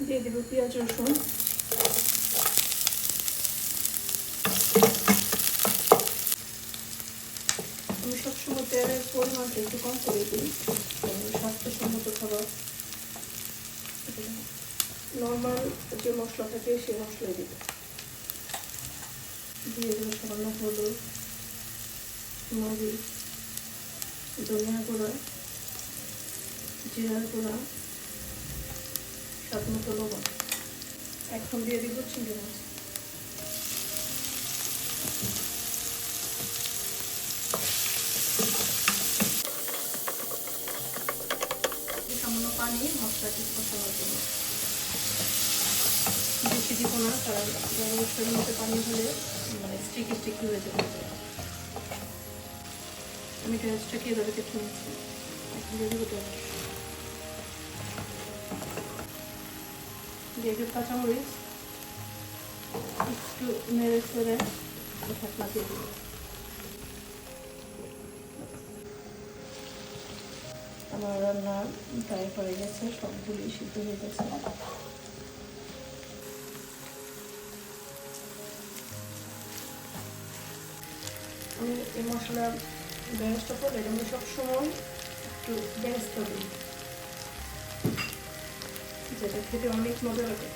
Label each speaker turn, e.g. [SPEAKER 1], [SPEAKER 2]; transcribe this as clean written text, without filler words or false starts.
[SPEAKER 1] দিয়ে দেবো পেঁয়াজ রসুন। আমি সবসময় তেলের পরিমাণটা একটু কম করে দিই, স্বাস্থ্যসম্মত খাবার। নর্মাল যে মশলা থাকে সেই মশলাই দিব। দিয়ে দেবো সামান্য হলুদ, মরিচ, ধনিয়া গুঁড়া, জিরার গুঁড়া, স্বাদ মতো লবণ। এখন দিয়ে দিব চিংড়ি মাছ। সামান্য পানি মশলাটি কষানোর জন্য, বেশি দিব না, কারণ গরম মশলার মধ্যে পানি হলে মানে স্টিকি স্টিকি হয়ে যেতে পারে। আমি ঢেঁড়সটাকে এভাবে কেটে নিচ্ছি। এখন দিয়ে দেবো ঢেঁড়স, দিয়ে দেবো কাঁচামরিচ, একটু নেড়ে চেড়ে ঢাকনা দিয়ে দেবো। আমার রান্না প্রায় হয়ে গেছে, সবগুলি সিদ্ধ হয়ে গেছে। আমি এই মশলা বেরেস্তা করলে আমি সবসময় একটু বেরেস্তা দিই, যেটা খেতে অনেক মজা লাগে।